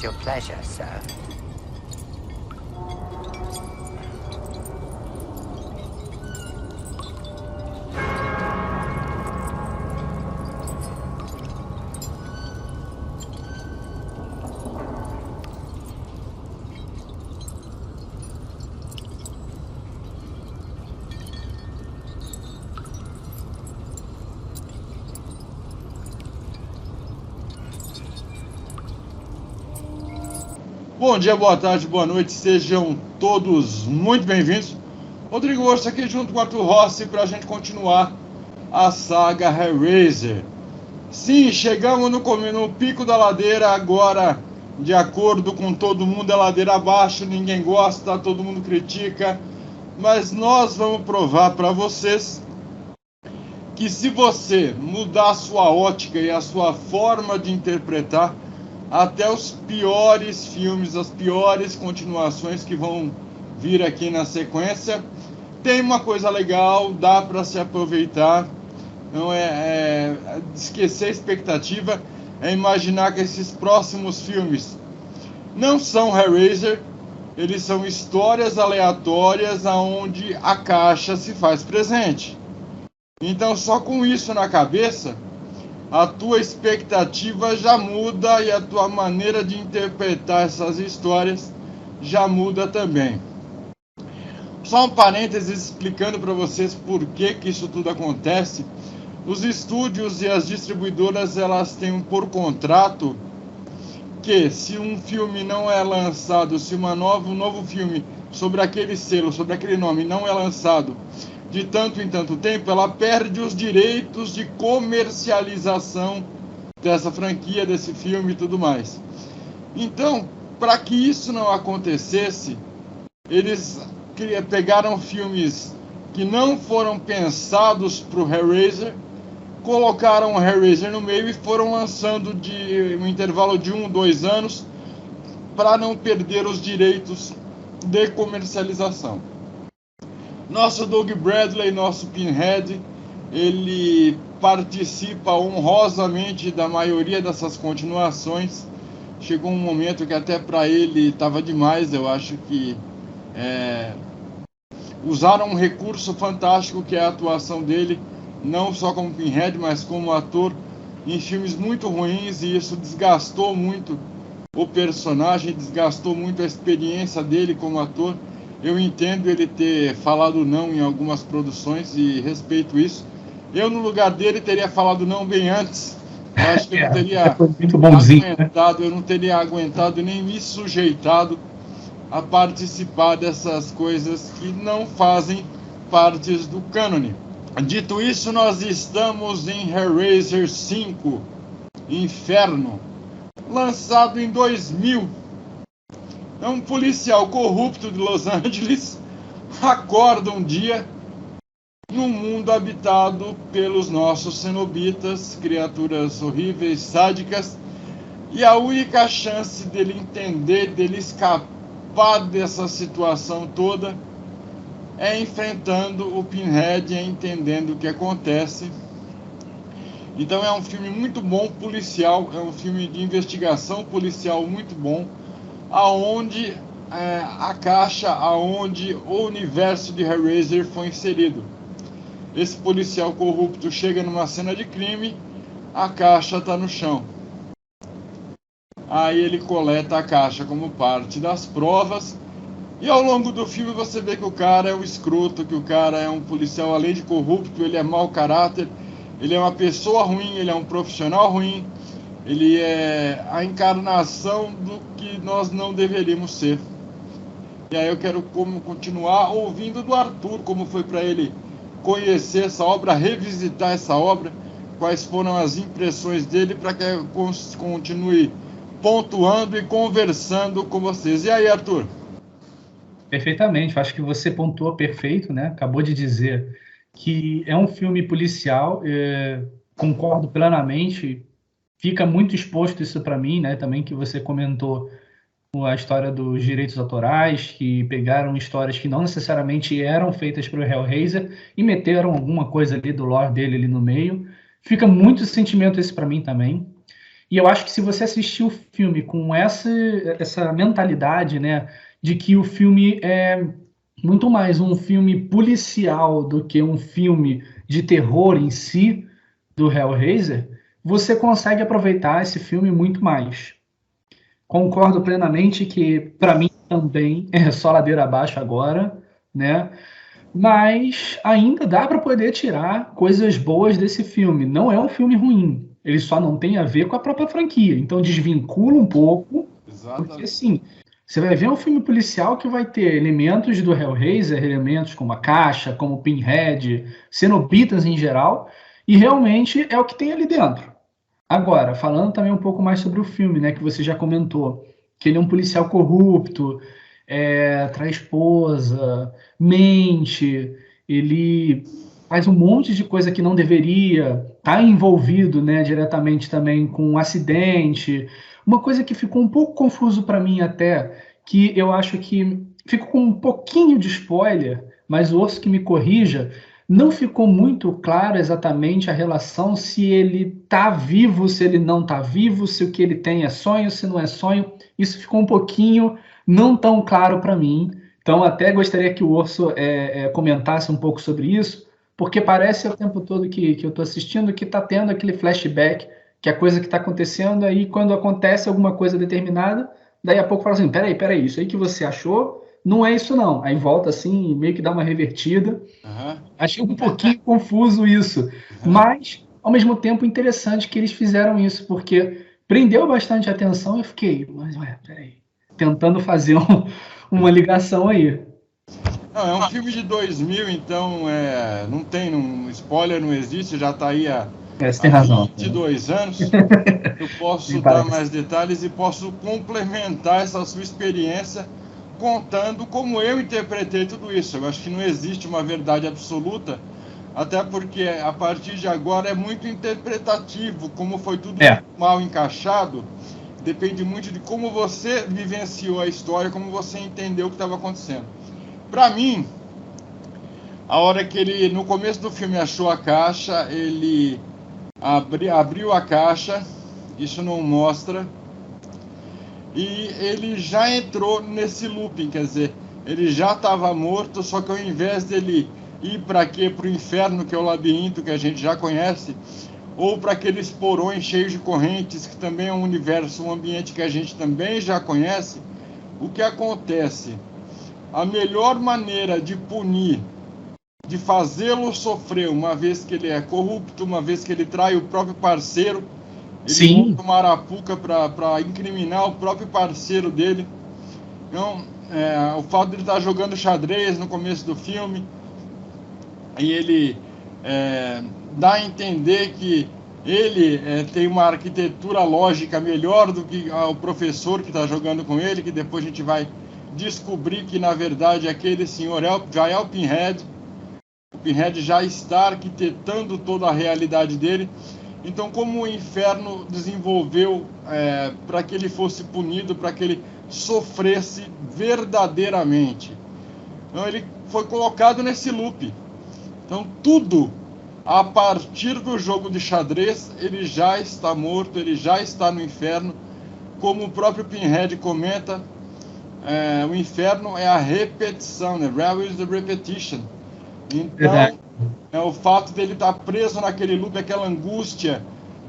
What's your pleasure, sir? Bom dia, boa tarde, boa noite, sejam todos muito bem-vindos. Rodrigo Orso aqui junto com o Arthur Rossi para a gente continuar a saga Hellraiser. Sim, chegamos no pico da ladeira agora, de acordo com todo mundo, é ladeira abaixo, ninguém gosta, todo mundo critica, mas nós vamos provar para vocês que se você mudar a sua ótica e a sua forma de interpretar, até os piores filmes, as piores continuações que vão vir aqui na sequência, tem uma coisa legal, dá para se aproveitar, não é esquecer a expectativa, é imaginar que esses próximos filmes não são Hellraiser, eles são histórias aleatórias onde a caixa se faz presente. Então, só com isso na cabeça, a tua expectativa já muda e a tua maneira de interpretar essas histórias já muda também. Só um parênteses explicando para vocês por que isso tudo acontece. Os estúdios e as distribuidoras, elas têm por contrato que se um filme não é lançado, se um novo filme sobre aquele selo, sobre aquele nome não é lançado de tanto em tanto tempo, ela perde os direitos de comercialização dessa franquia, desse filme e tudo mais. Então, para que isso não acontecesse, eles pegaram filmes que não foram pensados para o Hellraiser, colocaram o Hellraiser no meio e foram lançando de um intervalo de 1-2 anos para não perder os direitos de comercialização. Nosso Doug Bradley, nosso Pinhead, ele participa honrosamente da maioria dessas continuações. Chegou um momento que até para ele estava demais, eu acho que usaram um recurso fantástico que é a atuação dele, não só como Pinhead, mas como ator em filmes muito ruins, e isso desgastou muito o personagem, desgastou muito a experiência dele como ator. Eu entendo ele ter falado não em algumas produções e respeito isso. Eu, no lugar dele, teria falado não bem antes. Eu acho que eu não teria muito bonzinho, aguentado, eu não teria aguentado nem me sujeitado a participar dessas coisas que não fazem parte do cânone. Dito isso, nós estamos em Hellraiser 5, Inferno, lançado em 2000. É um policial corrupto de Los Angeles acorda um dia num mundo habitado pelos nossos cenobitas, criaturas horríveis, sádicas, e a única chance dele entender, dele escapar dessa situação toda, é enfrentando o Pinhead e entendendo o que acontece. Então é um filme muito bom, policial, é um filme de investigação policial muito bom, aonde a caixa, aonde o universo de Hellraiser foi inserido. Esse policial corrupto chega numa cena de crime, a caixa está no chão. Aí ele coleta a caixa como parte das provas, e ao longo do filme você vê que o cara é um escroto, que o cara é um policial, além de corrupto, ele é mau caráter, ele é uma pessoa ruim, ele é um profissional ruim, ele é a encarnação do que nós não deveríamos ser. E aí eu quero continuar ouvindo do Arthur, como foi para ele conhecer essa obra, revisitar essa obra, quais foram as impressões dele, para que eu continue pontuando e conversando com vocês. E aí, Arthur? Perfeitamente, acho que você pontuou perfeito, né? Acabou de dizer que é um filme policial, concordo plenamente, fica muito exposto isso para mim, né? Também que você comentou a história dos direitos autorais, que pegaram histórias que não necessariamente eram feitas para o Hellraiser e meteram alguma coisa ali do lore dele ali no meio. Fica muito sentimento esse para mim também. E eu acho que se você assistir o filme com essa mentalidade, né, de que o filme é muito mais um filme policial do que um filme de terror em si, do Hellraiser, você consegue aproveitar esse filme muito mais. Concordo plenamente que, para mim, também é só ladeira abaixo agora, né? Mas ainda dá para poder tirar coisas boas desse filme. Não é um filme ruim. Ele só não tem a ver com a própria franquia. Então desvincula um pouco, porque Exatamente. assim, você vai ver um filme policial que vai ter elementos do Hellraiser, elementos como a Caixa, como o Pinhead, cenobitas em geral, e realmente é o que tem ali dentro. Agora, falando também um pouco mais sobre o filme, né, que você já comentou, que ele é um policial corrupto, trai esposa, mente, ele faz um monte de coisa que não deveria, está envolvido, né, diretamente também com um acidente. Uma coisa que ficou um pouco confuso para mim até, que eu acho que fico com um pouquinho de spoiler, mas o Orso que me corrija, não ficou muito claro exatamente a relação, se ele está vivo, se ele não está vivo, se o que ele tem é sonho, se não é sonho. Isso ficou um pouquinho não tão claro para mim. Então, até gostaria que o Orso comentasse um pouco sobre isso, porque parece o tempo todo que eu estou assistindo que está tendo aquele flashback, que é a coisa que está acontecendo, aí quando acontece alguma coisa determinada, daí a pouco fala assim, peraí, isso aí que você achou, não é isso não. Aí volta assim, meio que dá uma revertida. Aham. Achei um pouquinho confuso isso, Aham. mas ao mesmo tempo interessante que eles fizeram isso, porque prendeu bastante a atenção e eu fiquei, mas ué, peraí, tentando fazer uma ligação aí. Não, é um filme de 2000, então não tem, spoiler não existe, já está aí Você há tem razão. 22 anos. Eu Me posso dar parece. mais detalhes e posso complementar essa sua experiência contando como eu interpretei tudo isso. Eu acho que não existe uma verdade absoluta, até porque a partir de agora é muito interpretativo, como foi tudo É, mal encaixado, depende muito de como você vivenciou a história, como você entendeu o que estava acontecendo. Para mim, a hora que ele, no começo do filme, achou a caixa, ele abriu a caixa, isso não mostra, e ele já entrou nesse looping, quer dizer, ele já estava morto, só que ao invés dele ir para quê? Para o inferno, que é o labirinto que a gente já conhece, ou para aqueles porões cheios de correntes, que também é um universo, um ambiente que a gente também já conhece, o que acontece? A melhor maneira de punir, de fazê-lo sofrer, uma vez que ele é corrupto, uma vez que ele trai o próprio parceiro, ele sim, monta uma arapuca para incriminar o próprio parceiro dele. Então, o fato de ele estar jogando xadrez no começo do filme, e ele dá a entender que ele tem uma arquitetura lógica melhor do que o professor que está jogando com ele, que depois a gente vai descobrir que, na verdade, aquele senhor já é o Pinhead. O Pinhead já está arquitetando toda a realidade dele. Então, como o inferno desenvolveu para que ele fosse punido, para que ele sofresse verdadeiramente. Então, ele foi colocado nesse loop. Então, tudo a partir do jogo de xadrez, ele já está morto, ele já está no inferno. Como o próprio Pinhead comenta, o inferno é a repetição, né? Hell is the repetition. verdade. Então, o fato dele estar preso naquele loop, aquela angústia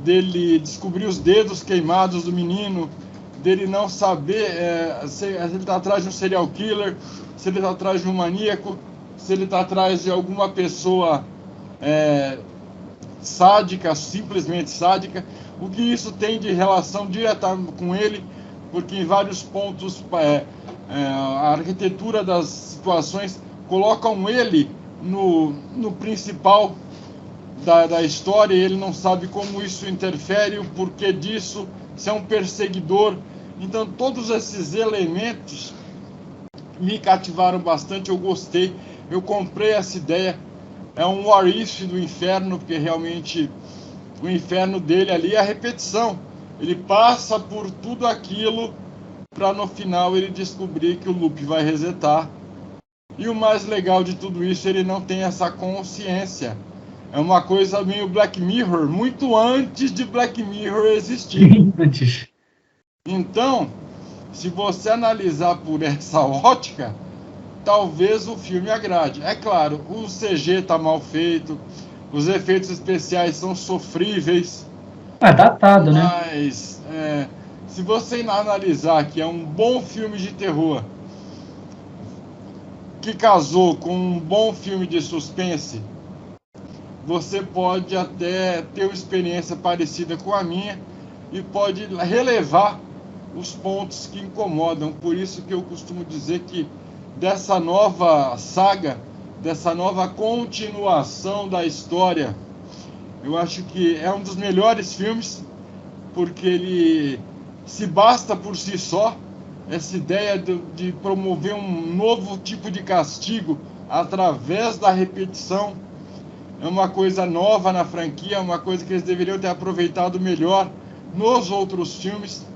dele descobrir os dedos queimados do menino, dele não saber se ele está atrás de um serial killer, se ele está atrás de um maníaco, se ele está atrás de alguma pessoa sádica, simplesmente sádica, o que isso tem de relação direta com ele, porque em vários pontos a arquitetura das situações colocam ele no principal da história, e ele não sabe como isso interfere, o porquê disso, se é um perseguidor. Então todos esses elementos me cativaram bastante, eu gostei, eu comprei essa ideia. É um what if do inferno, porque realmente o inferno dele ali é a repetição. Ele passa por tudo aquilo para no final ele descobrir que o loop vai resetar. E o mais legal de tudo isso, ele não tem essa consciência. É uma coisa meio Black Mirror, muito antes de Black Mirror existir. Antes. Então, se você analisar por essa ótica, talvez o filme agrade. É claro, o CG está mal feito, os efeitos especiais são sofríveis. Datado, né? Mas, se você analisar que é um bom filme de terror, que casou com um bom filme de suspense, você pode até ter uma experiência parecida com a minha e pode relevar os pontos que incomodam. Por isso que eu costumo dizer que dessa nova saga, dessa nova continuação da história, eu acho que é um dos melhores filmes, porque ele se basta por si só. Essa ideia de promover um novo tipo de castigo através da repetição é uma coisa nova na franquia, é uma coisa que eles deveriam ter aproveitado melhor nos outros filmes,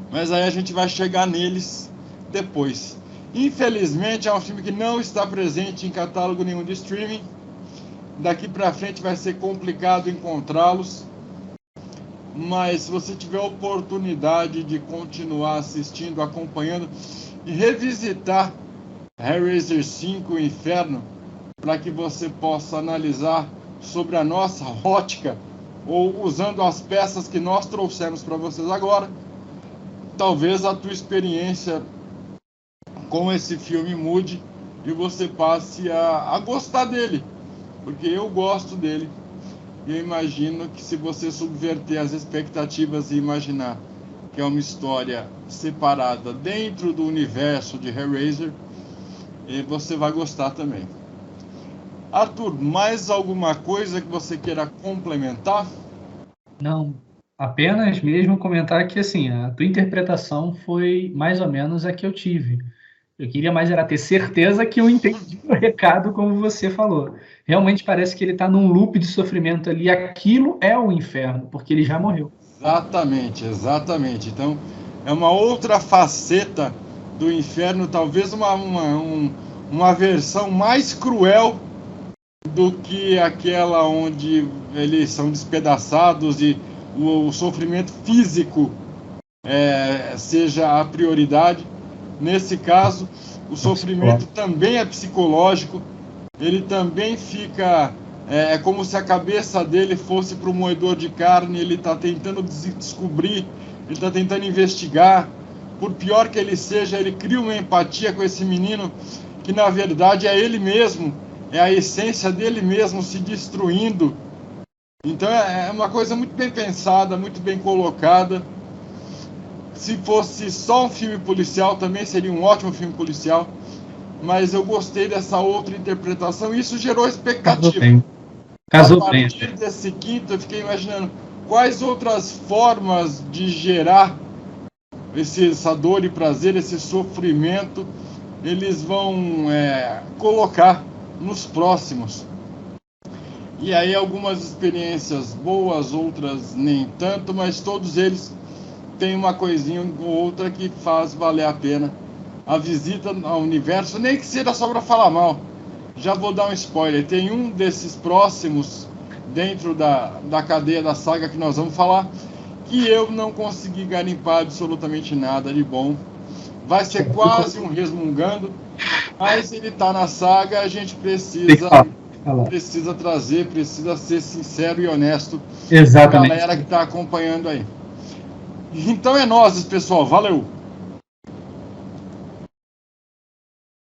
mas aí a gente vai chegar neles depois. Infelizmente é um filme que não está presente em catálogo nenhum de streaming. Daqui para frente vai ser complicado encontrá-los, mas se você tiver a oportunidade de continuar assistindo, acompanhando e revisitar Hellraiser 5, o Inferno, para que você possa analisar sobre a nossa ótica, ou usando as peças que nós trouxemos para vocês agora, talvez a tua experiência com esse filme mude e você passe a gostar dele, porque eu gosto dele. E eu imagino que se você subverter as expectativas e imaginar que é uma história separada dentro do universo de Hellraiser, você vai gostar também. Arthur, mais alguma coisa que você queira complementar? Não, apenas mesmo comentar que assim, a tua interpretação foi mais ou menos a que eu tive. Eu queria mais era ter certeza que eu entendi o recado como você falou. Realmente parece que ele está num loop de sofrimento ali. Aquilo é o inferno, porque ele já morreu. Exatamente, exatamente. Então, é uma outra faceta do inferno, talvez uma versão mais cruel do que aquela onde eles são despedaçados e o sofrimento físico seja a prioridade. Nesse caso, o sofrimento também é psicológico, ele também fica... É como se a cabeça dele fosse para o moedor de carne, ele está tentando descobrir, ele está tentando investigar. Por pior que ele seja, ele cria uma empatia com esse menino, que na verdade é ele mesmo, é a essência dele mesmo se destruindo. Então é uma coisa muito bem pensada, muito bem colocada. Se fosse só um filme policial, também seria um ótimo filme policial, mas eu gostei dessa outra interpretação e isso gerou expectativa. A partir desse quinto, eu fiquei imaginando quais outras formas de gerar essa dor e prazer, esse sofrimento, eles vão colocar nos próximos. E aí algumas experiências boas, outras nem tanto, mas todos eles têm uma coisinha ou outra que faz valer a pena a visita ao universo, nem que seja só para falar mal. Já vou dar um spoiler, tem um desses próximos dentro da cadeia da saga que nós vamos falar, que eu não consegui garimpar absolutamente nada de bom. Vai ser quase um resmungando, mas ele está na saga, a gente precisa trazer, precisa ser sincero e honesto com a galera que está acompanhando aí. Então é nóis, pessoal, valeu!